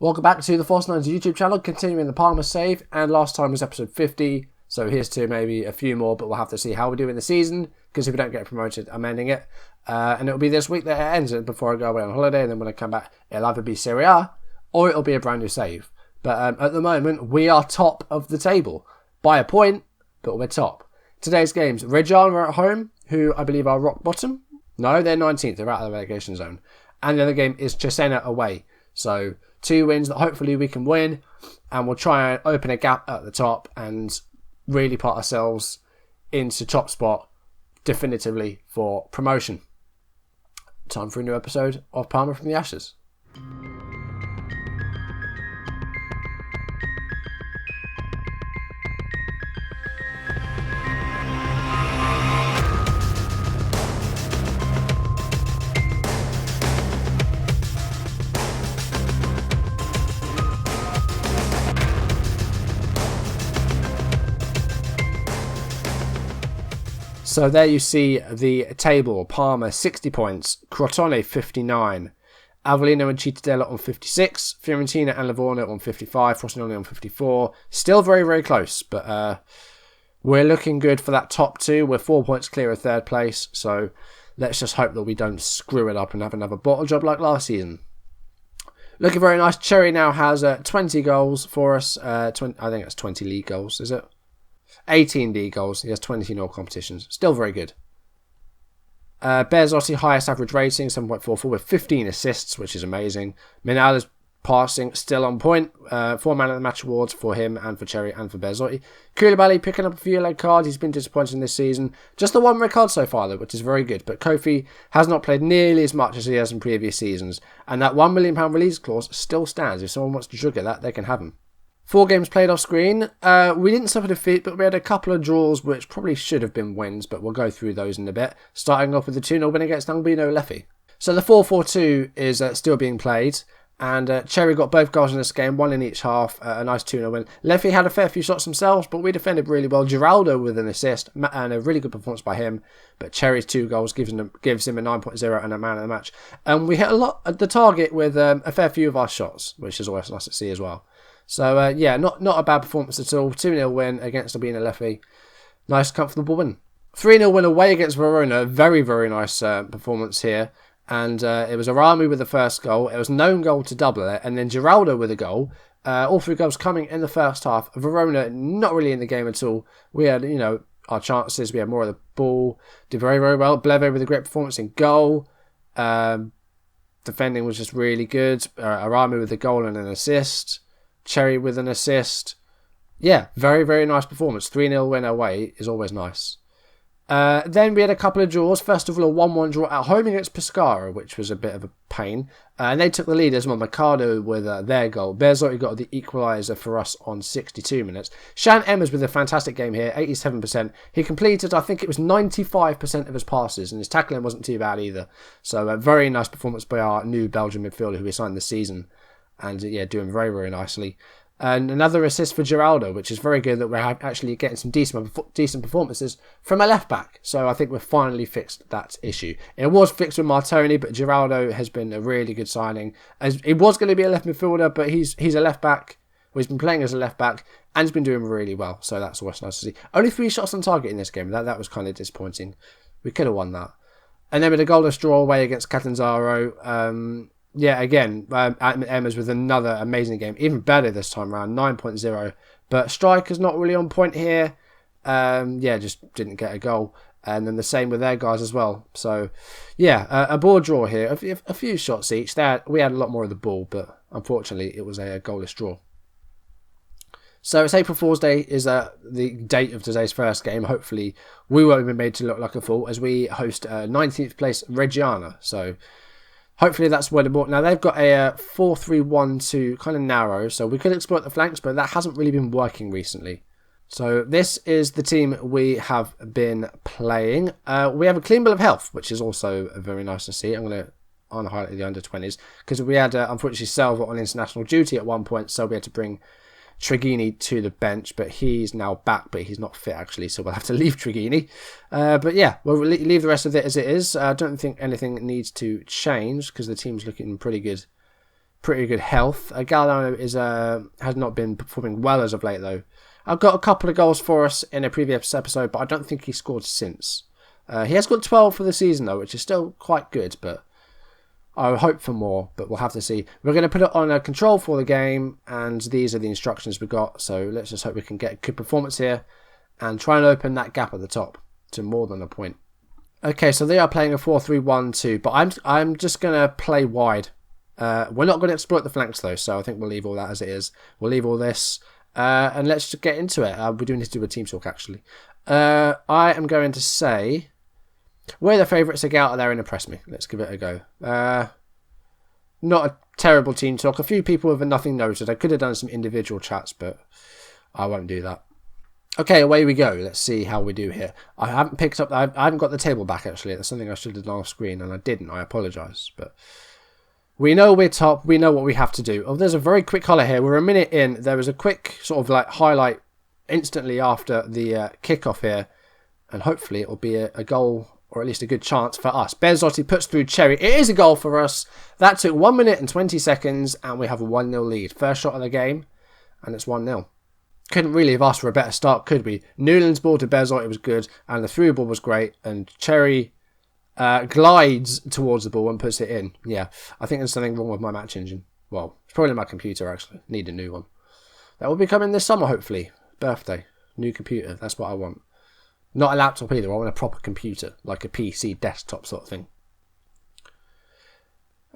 Welcome back to the Force Nines YouTube channel, continuing the Parma save, and last time was episode 50, so here's to maybe a few more, but we'll have to see how we do in the season, because if we don't get promoted, I'm ending it, and it'll be this week that it ends before I go away on holiday, and then when I come back, it'll either be Serie A, or it'll be a brand new save. But at the moment, we are top of the table, by a point, but we're top. Today's games, Reggiana are at home, who I believe are rock bottom. No, they're 19th, they're out of the relegation zone. And the other game is Cesena away, so 2 wins that hopefully we can win, and we'll try and open a gap at the top and really put ourselves into top spot definitively for promotion. Time for a new episode of Parma from the Ashes. So there you see the table. Parma 60 points, Crotone 59, Avellino and Cittadella on 56, Fiorentina and Livorno on 55, Frosinone on 54. Still very, very close, but we're looking good for that top 2. We're 4 points clear of 3rd place, so let's just hope that we don't screw it up and have another bottle job like last season. Looking very nice. Cherry now has 20 goals for us. I think that's 20 league goals, is it? 18 league goals. He has 20 in all competitions. Still very good. Berzotti, highest average rating, 7.44 with 15 assists, which is amazing. Minala's passing still on point. 4 man of the match awards for him and for Cherry and for Berzotti. Koulibaly picking up a few yellow cards. He's been disappointing this season. Just the 1 red card so far though, which is very good. But Kofi has not played nearly as much as he has in previous seasons. And that £1 million release clause still stands. If someone wants to trigger that, they can have him. 4 games played off screen. We didn't suffer defeat, but we had a couple of draws which probably should have been wins, but we'll go through those in a bit. Starting off with the 2-0 win against Albino Leffi. So the 4-4-2 is still being played, and Cherry got both goals in this game, 1 in each half, a nice 2-0 win. Leffi had a fair few shots themselves, but we defended really well. Giraldo with an assist, and a really good performance by him, but Cherry's 2 goals gives him a 9.0 and a man of the match. And we hit a lot at the target with a fair few of our shots, which is always nice to see as well. So, yeah, not a bad performance at all. 2-0 win against Albino Leffi. Nice, comfortable win. 3-0 win away against Verona. Very, very nice performance here. And it was Arami with the first goal. It was known goal to double it. And then Giraldo with a goal. All 3 goals coming in the first half. Verona not really in the game at all. We had, our chances. We had more of the ball. Did very, very well. Bleve with a great performance in goal. Defending was just really good. Arami with a goal and an assist. Cherry with an assist. Yeah, very, very nice performance. 3-0 win away is always nice. Then we had a couple of draws. First of all, a 1-1 draw at home against Pescara, which was a bit of a pain. And they took the lead as well. Mercado with their goal. Berzotti got the equaliser for us on 62 minutes. Shan Emmers with a fantastic game here, 87%. He completed, I think it was 95% of his passes, and his tackling wasn't too bad either. So a very nice performance by our new Belgian midfielder who we signed this season. And yeah, doing very, very nicely. And another assist for Giraldo, which is very good that we're actually getting some decent performances from a left back. So I think we've finally fixed that issue. It was fixed with Martoni, but Giraldo has been a really good signing. As it was going to be a left midfielder, but he's a left back. Well, he's been playing as a left back and he's been doing really well. So that's always nice to see. Only 3 shots on target in this game. That was kind of disappointing. We could have won that. And then with a goalless draw away against Catanzaro. Yeah, again, Emma's with another amazing game. Even better this time around, 9.0. But striker's not really on point here. Yeah, just didn't get a goal. And then the same with their guys as well. So, yeah, a ball draw here. A few shots each. We had a lot more of the ball, but unfortunately it was a goalless draw. So it's April Fool's Day is the date of today's first game. Hopefully we won't be made to look like a fool as we host 19th place Reggiana. So hopefully that's where the ball... Now, they've got a 4-3-1-2, kind of narrow, so we could exploit the flanks, but that hasn't really been working recently. So this is the team we have been playing. We have a clean bill of health, which is also very nice to see. I'm going to highlight the under-20s, because we had, unfortunately, Selva on international duty at one point, so we had to bring Treghini to the bench, but he's now back, but he's not fit actually, so we'll have to leave Treghini. But yeah, we'll leave the rest of it as it is. I don't think anything needs to change because the team's looking pretty good pretty good health. Galliano has not been performing well as of late, though. I've got a couple of goals for us in a previous episode, but I don't think he scored since. He has got 12 for the season, though, which is still quite good, but I hope for more, but we'll have to see. We're going to put it on a control for the game, and these are the instructions we got, so let's just hope we can get a good performance here and try and open that gap at the top to more than a point. Okay, so they are playing a 4-3-1-2, but I'm just going to play wide. We're not going to exploit the flanks, though, so I think we'll leave all that as it is. We'll leave all this, and let's just get into it. We do need to do a team talk, actually. I am going to say we're the favourites to get out of there and impress me. Let's give it a go. Not a terrible team talk. A few people have nothing noted. I could have done some individual chats, but I won't do that. Okay, away we go. Let's see how we do here. I haven't picked up... I haven't got the table back, actually. That's something I should have done off screen, and I didn't. I apologise. But we know we're top. We know what we have to do. Oh, there's a very quick colour here. We're a minute in. There was a quick sort of like highlight instantly after the kickoff here. And hopefully it'll be a goal, or at least a good chance for us. Bezotti puts through Cherry. It is a goal for us. That took 1 minute and 20 seconds, and we have a 1-0 lead. First shot of the game, and it's 1-0. Couldn't really have asked for a better start, could we? Newland's ball to Bezotti was good, and the through ball was great, and Cherry glides towards the ball and puts it in. Yeah, I think there's something wrong with my match engine. Well, it's probably my computer, actually. Need a new one. That will be coming this summer, hopefully. Birthday. New computer. That's what I want. Not a laptop either. I want a proper computer, like a PC desktop sort of thing.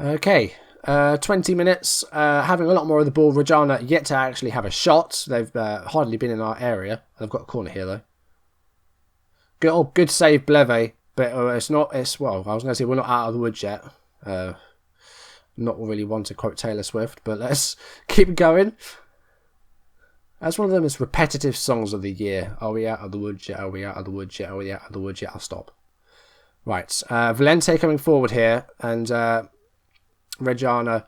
Okay. 20 minutes, having a lot more of the ball. Reggiana yet to actually have a shot. They've hardly been in our area. They've got a corner here, though. Good save, Bleve. But it's not... Well, I was going to say we're not out of the woods yet. Not really one to quote Taylor Swift, but let's keep going. That's one of the most repetitive songs of the year. Are we out of the woods yet? Are we out of the woods yet? Are we out of the woods yet? I'll stop. Right. Valente coming forward here, and... Reggiana,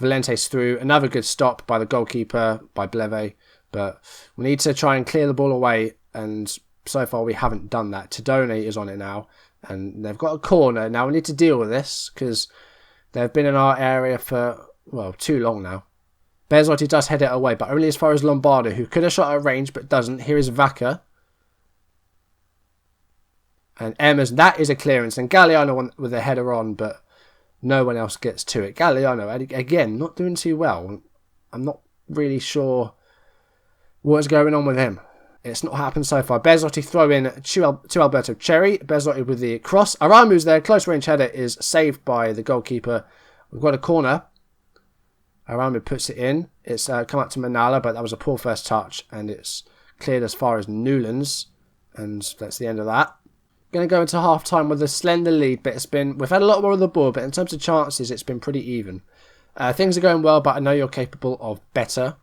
Valente's through. Another good stop by the goalkeeper, by Bleve. But we need to try and clear the ball away. And so far we haven't done that. Tadone is on it now. And they've got a corner. Now we need to deal with this because they've been in our area for, well, too long now. Bezotti does head it away, but only as far as Lombardo, who could have shot at range but doesn't. Here is Vaca. And Emma's, that is a clearance. And Galliano with a header on, but... no one else gets to it. Galliano, again, not doing too well. I'm not really sure what's going on with him. It's not happened so far. Bezotti throw in to Alberto Cherry. Bezotti with the cross. Aramu's there. Close range header is saved by the goalkeeper. We've got a corner. Aramu puts it in. It's come out to Manala, but that was a poor first touch. And it's cleared as far as Newlands. And that's the end of that. Going to go into half time with a slender lead, but we've had a lot more of the ball, but in terms of chances it's been pretty even. Things are going well, but I know you're capable of better,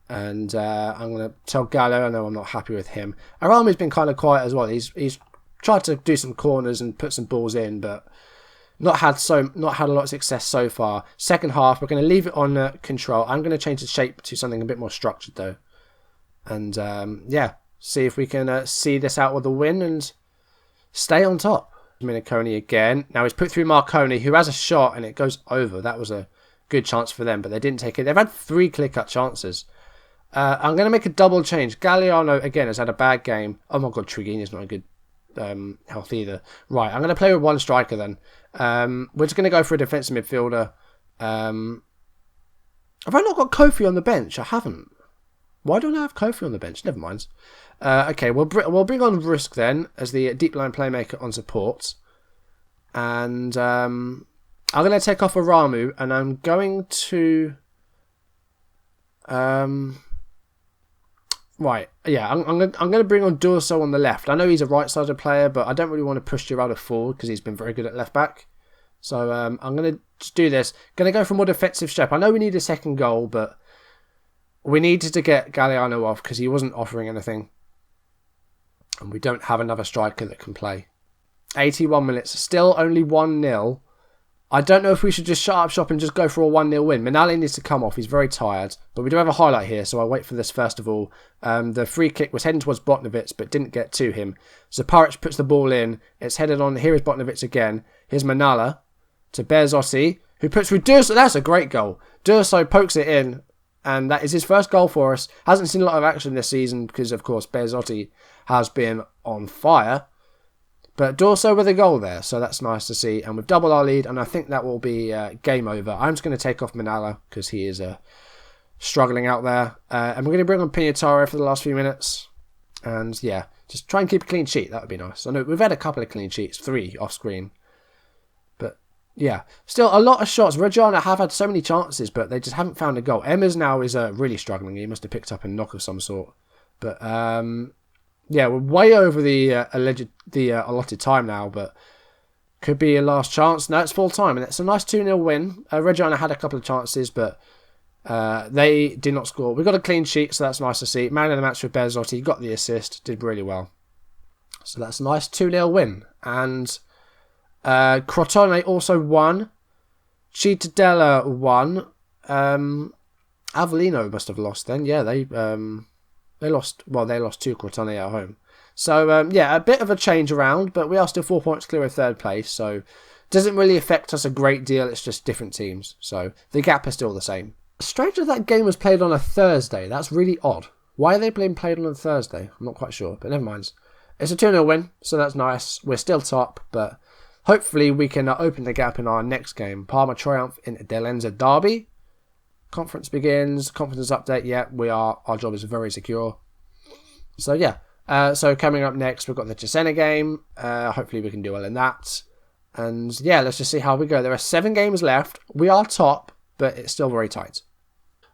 and I'm going to tell Gallo I know I'm not happy with him. Aramu's been kind of quiet as well. He's tried to do some corners and put some balls in, but not had a lot of success so far. Second half, we're going to leave it on control. I'm going to change the shape to something a bit more structured though, and see if we can see this out with a win and stay on top. Miniconi again. Now he's put through Marconi, who has a shot, and it goes over. That was a good chance for them, but they didn't take it. They've had 3 clear-cut chances. I'm going to make a double change. Galliano, again, has had a bad game. Oh my god, Trigini's not a good health either. Right, I'm going to play with one striker then. We're just going to go for a defensive midfielder. Have I not got Kofi on the bench? I haven't. Why don't I have Kofi on the bench? Never mind. Okay, we'll bring on Rusk then as the deep line playmaker on support. And I'm going to take off Aramu, and I'm going to... right, yeah, I'm going to bring on Durso on the left. I know he's a right-sided player, but I don't really want to push Geraldo forward because he's been very good at left-back. So I'm going to just do this. Going to go for more defensive shape. I know we need a second goal, but we needed to get Galliano off because he wasn't offering anything. And we don't have another striker that can play. 81 minutes. Still only 1-0. I don't know if we should just shut up shop and just go for a 1-0 win. Minali needs to come off. He's very tired. But we do have a highlight here, so I'll wait for this first of all. The free kick was heading towards Botnovic, but didn't get to him. Zaparic puts the ball in. It's headed on. Here is Botnovic again. Here's Manala to Bezotti, who puts through Durso. That's a great goal. Durso pokes it in, and that is his first goal for us. Hasn't seen a lot of action this season because, of course, Bezotti has been on fire. But Durso with a goal there, so that's nice to see. And we've doubled our lead, and I think that will be game over. I'm just going to take off Manala because he is struggling out there. And we're going to bring on Pignataro for the last few minutes. And yeah, just try and keep a clean sheet. That would be nice. I know we've had a couple of clean sheets, 3 off screen. But yeah, still a lot of shots. Reggiana have had so many chances, but they just haven't found a goal. Emma's now is really struggling. He must have picked up a knock of some sort. But yeah, we're way over the allotted time now, but could be a last chance. No, it's full time, and it's a nice 2-0 win. Reggiana had a couple of chances, but they did not score. We got a clean sheet, so that's nice to see. Man of the match for Bezotti, got the assist, did really well. So that's a nice 2-0 win. And Crotone also won. Cittadella won. Avellino must have lost then. Yeah, they lost. Well, they lost to Crotone at home. So yeah, a bit of a change around, but we are still 4 points clear of third place. So doesn't really affect us a great deal. It's just different teams. So the gap is still the same. Strange that game was played on a Thursday. That's really odd. Why are they being played on a Thursday? I'm not quite sure, but never mind. It's a 2-0 win, so that's nice. We're still top, but hopefully we can open the gap in our next game. Parma triumph in Delenza derby. Conference begins. Confidence update. Yeah, our job is very secure. So yeah. So coming up next, we've got the Cesena game. Hopefully we can do well in that. And yeah, let's just see how we go. There are 7 games left. We are top, but it's still very tight.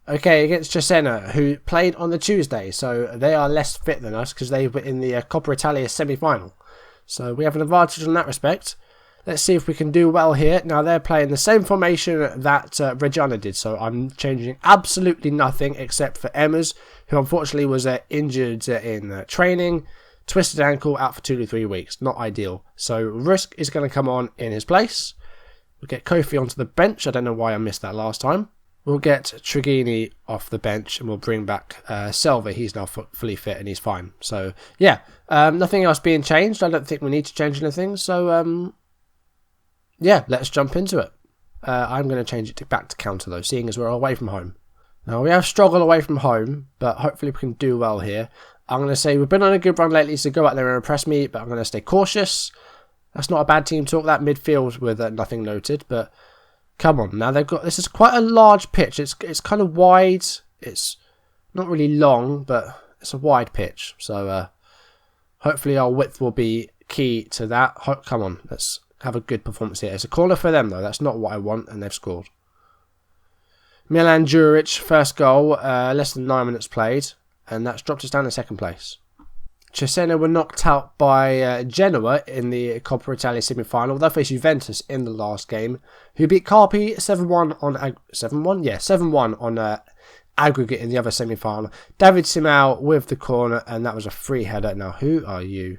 Okay, against Cesena, who played on the Tuesday, so they are less fit than us because they were in the Coppa Italia semi-final. So we have an advantage in that respect. Let's see if we can do well here. Now, they're playing the same formation that Reggiana did, so I'm changing absolutely nothing except for Emma's, who unfortunately was injured in training, twisted ankle, out for 2 to 3 weeks. Not ideal. So Risk is going to come on in his place. We'll get Kofi onto the bench. I don't know why I missed that last time. We'll get Treghini off the bench and we'll bring back Selva. He's now fully fit and he's fine. So, yeah, nothing else being changed. I don't think we need to change anything. So, yeah, let's jump into it. I'm going to change it back to counter, though, seeing as we're away from home. Now, we have struggled away from home, but hopefully we can do well here. I'm going to say we've been on a good run lately, so go out there and impress me, but I'm going to stay cautious. That's not a bad team talk, that midfield with nothing noted, but come on. Now, this is quite a large pitch. It's kind of wide. It's not really long, but it's a wide pitch. So, hopefully our width will be key to that. Come on, let's have a good performance here. It's a corner for them, though. That's not what I want, and they've scored. Milan Juric, first goal, less than 9 minutes played, and that's dropped us down to second place. Cesena were knocked out by Genoa in the Coppa Italia semi-final. They'll face Juventus in the last game, who beat Carpi 7-1 on 7-1 on aggregate in the other semi-final. David Simao with the corner, and that was a free header. Now, who are you?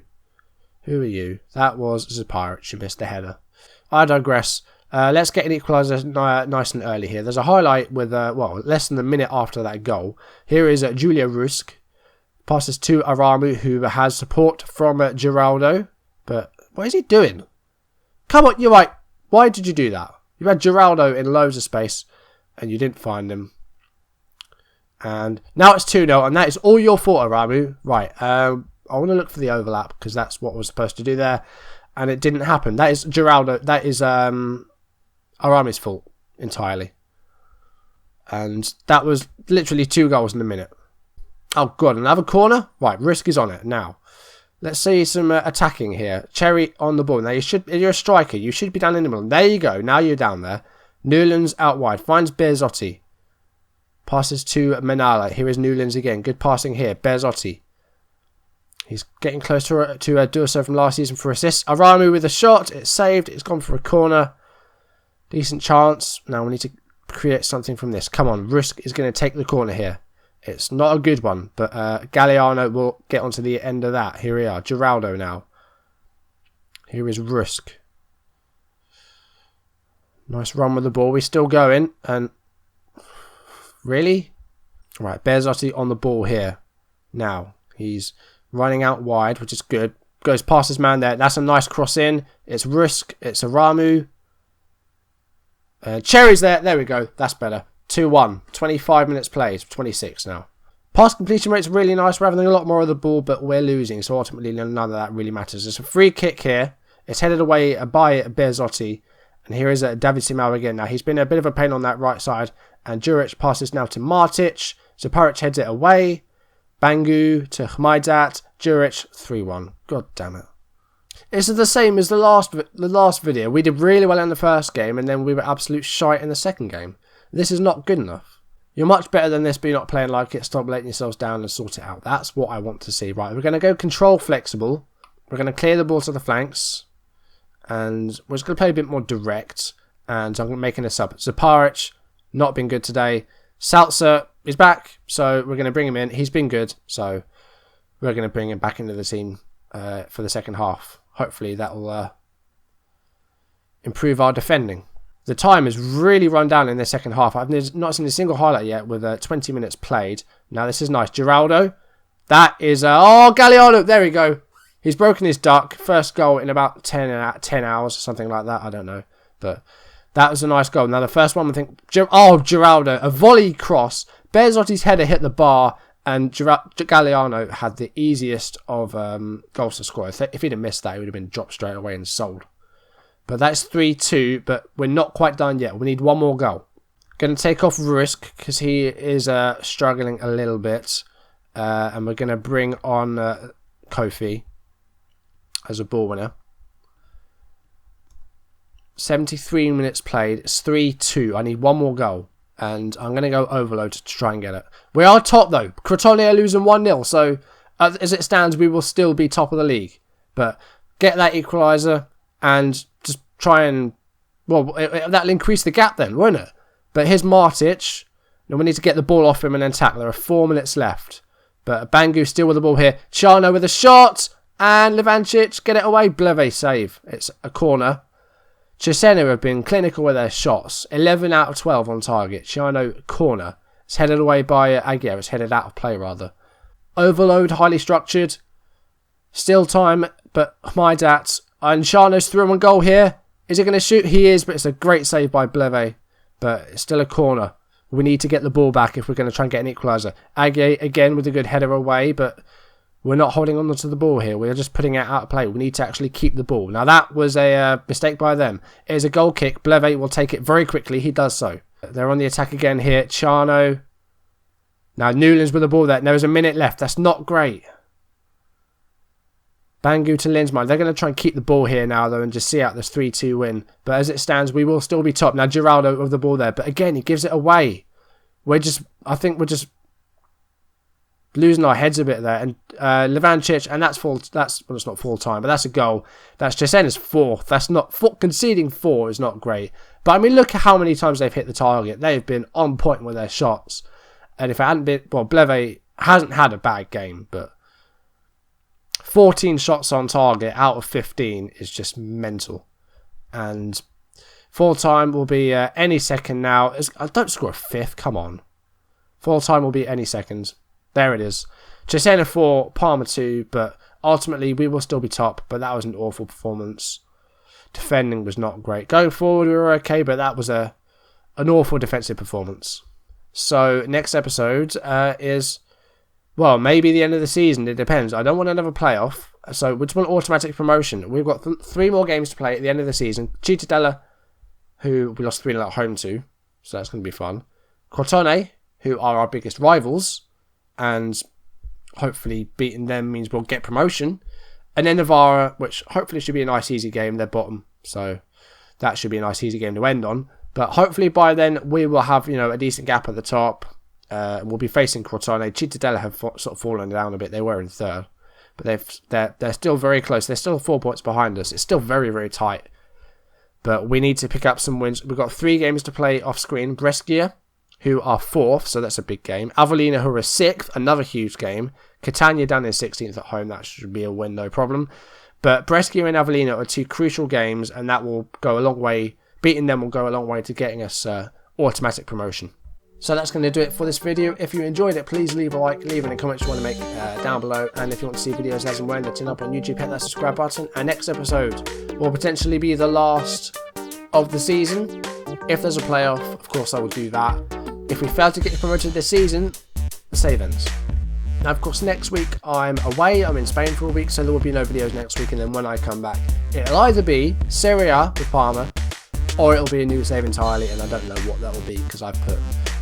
Who are you? That was Zapirich. She missed the header. I digress. Let's get an equaliser nice and early here. There's a highlight with, less than a minute after that goal. Here is Julia Rusk. Passes to Aramu, who has support from Geraldo. But what is he doing? Come on, you're right. Why did you do that? You had Geraldo in loads of space, and you didn't find him. And now it's 2-0, and that is all your fault, Aramu. Right, I want to look for the overlap, because that's what I was supposed to do there. And it didn't happen. That is Geraldo. That is Aramu's fault entirely. And that was literally 2 goals in a minute. Oh, God, another corner? Right, Risk is on it now. Let's see some attacking here. Cherry on the ball. Now, you're a striker. You should be down in the middle. There you go. Now you're down there. Newlands out wide. Finds Bezotti. Passes to Manala. Here is Newlands again. Good passing here. Bezotti. He's getting close to Durso from last season for assists. Aramu with a shot. It's saved. It's gone for a corner. Decent chance. Now we need to create something from this. Come on. Risk is going to take the corner here. It's not a good one, but Galliano will get onto the end of that. Here we are. Geraldo now. Here is Rusk. Nice run with the ball. We're still going. And really? Right, Bezotti on the ball here. Now, he's running out wide, which is good. Goes past his man there. That's a nice cross in. It's Rusk. It's Aramu. Cherry's there. There we go. That's better. 2-1. 25 minutes played. 26 now. Pass completion rate's really nice. We're having a lot more of the ball, but we're losing. So ultimately, none of that really matters. There's a free kick here. It's headed away by Berzotti. And here is David Simao again. Now, he's been a bit of a pain on that right side. And Juric passes now to Martic. Zaparic heads it away. Bangu to Hmaidat. Juric 3-1. God damn it. It's the same as the last video. We did really well in the first game, and then we were absolute shite in the second game. This is not good enough. You're much better than this, but you're not playing like it. Stop letting yourselves down and sort it out. That's what I want to see. Right, we're going to go control flexible. We're going to clear the ball to the flanks. And we're just going to play a bit more direct. And I'm making a sub. Zaparic, not been good today. Salzer is back, so we're going to bring him in. He's been good, so we're going to bring him back into the team for the second half. Hopefully that will improve our defending. The time has really run down in the second half. I've not seen a single highlight yet with 20 minutes played. Now this is nice. Geraldo. That is... oh, Galliano. There we go. He's broken his duck. First goal in about 10 hours or something like that. I don't know. But that was a nice goal. Now the first one, I think... Geraldo. A volley cross. Berzotti's header hit the bar. And Galliano had the easiest of goals to score. If he'd have missed that, he would have been dropped straight away and sold. But that's 3-2, but we're not quite done yet. We need one more goal. Going to take off Risk because he is struggling a little bit. And we're going to bring on Kofi as a ball winner. 73 minutes played. It's 3-2. I need one more goal. And I'm going to go overload to try and get it. We are top, though. Crotone are losing 1-0. So, as it stands, we will still be top of the league. But get that equaliser and just try and... well, that'll increase the gap then, won't it? But here's Martic. Now we need to get the ball off him and then tackle. There are 4 minutes left. But Bangu still with the ball here. Chano with a shot. And Levancic, get it away. Bleve save. It's a corner. Cesena have been clinical with their shots. 11 out of 12 on target. Chano, corner. It's headed away by Aguirre. It's headed out of play, rather. Overload, highly structured. Still time, but Hmaidat. And Chano's through on goal here. Is he going to shoot? He is, but it's a great save by Bleve. But it's still a corner. We need to get the ball back if we're going to try and get an equaliser. Aguirre, again, with a good header away, but... we're not holding on to the ball here. We're just putting it out of play. We need to actually keep the ball. Now, that was a mistake by them. It is a goal kick. Bleve will take it very quickly. He does so. They're on the attack again here. Chano. Now, Newlands with the ball there. There is a minute left. That's not great. Bangu to Linsman. They're going to try and keep the ball here now, though, and just see out this 3-2 win. But as it stands, we will still be top. Now, Geraldo with the ball there. But again, he gives it away. I think we're just... losing our heads a bit there, and Levancic, and it's not full time, but that's a goal. That's Cesena's fourth. That's not conceding 4 is not great. But I mean, look at how many times they've hit the target. They've been on point with their shots, and if it hadn't been, well, Bleve hasn't had a bad game, but 14 shots on target out of 15 is just mental. And full time will be any second now. I don't score a 5th. Come on, full time will be any second. There it is. Cesena 4, Parma 2, but ultimately we will still be top, but that was an awful performance. Defending was not great. Going forward we were okay, but that was an awful defensive performance. So next episode is, well, maybe the end of the season. It depends. I don't want another playoff, so we just want automatic promotion. We've got 3 more games to play at the end of the season. Cittadella, who we lost 3-0 at home to, so that's going to be fun. Crotone, who are our biggest rivals, and hopefully beating them means we'll get promotion. And then Novara, which hopefully should be a nice easy game. They're bottom, so that should be a nice easy game to end on. But hopefully by then we will have, a decent gap at the top. We'll be facing Crotone. Cittadella have sort of fallen down a bit. They were in 3rd, but they're still very close. They're still 4 points behind us. It's still very, very tight. But we need to pick up some wins. We've got 3 games to play off screen. Brescia, who are 4th, so that's a big game. Avellino, who are 6th, another huge game. Catania down in 16th at home, that should be a win, no problem. But Brescia and Avellino are 2 crucial games, and that will go a long way. Beating them will go a long way to getting us automatic promotion. So that's going to do it for this video. If you enjoyed it, please leave a like, leave any comments you want to make down below. And if you want to see videos as and when they turn up on YouTube, hit that subscribe button. Our next episode will potentially be the last of the season. If there's a playoff, of course I will do that. If we fail to get promoted this season, the save ends. Now, of course, next week I'm away. I'm in Spain for a week, so there will be no videos next week. And then when I come back, it'll either be Serie A with Parma, or it'll be a new save entirely. And I don't know what that will be because I've put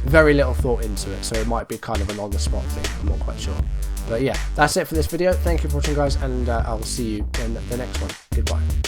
very little thought into it. So it might be kind of an on-the-spot thing. I'm not quite sure. But yeah, that's it for this video. Thank you for watching, guys, and I'll see you in the next one. Goodbye.